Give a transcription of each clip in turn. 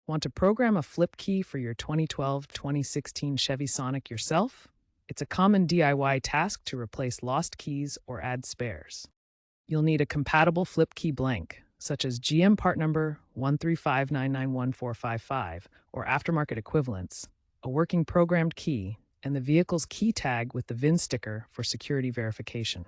Want to program a flip key for your 2012-2016 Chevy Sonic yourself? It's a common DIY task to replace lost keys or add spares. You'll need a compatible flip key blank, such as GM part number 135991455 or aftermarket equivalents, a working programmed key, and the vehicle's key tag with the VIN sticker for security verification.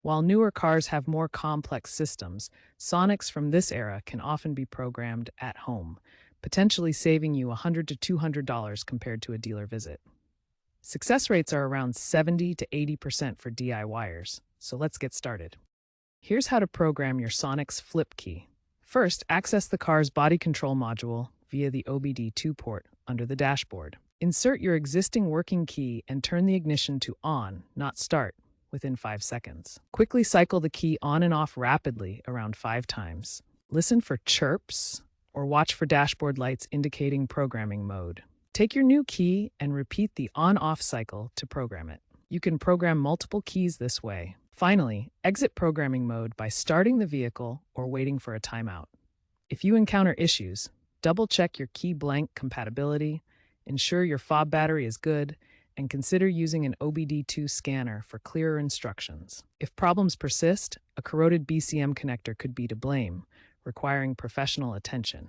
While newer cars have more complex systems, Sonics from this era can often be programmed at home, potentially saving you $100 to $200 compared to a dealer visit. Success rates are around 70 to 80% for DIYers, so let's get started. Here's how to program your Sonic's flip key. First, access the car's body control module via the OBD2 port under the dashboard. Insert your existing working key and turn the ignition to on, not start, within 5 seconds. Quickly cycle the key on and off rapidly around 5 times. Listen for chirps or watch for dashboard lights indicating programming mode. Take your new key and repeat the on-off cycle to program it. You can program multiple keys this way. Finally, exit programming mode by starting the vehicle or waiting for a timeout. If you encounter issues, double-check your key blank compatibility, ensure your fob battery is good, and consider using an OBD2 scanner for clearer instructions. If problems persist, a corroded BCM connector could be to blame, requiring professional attention.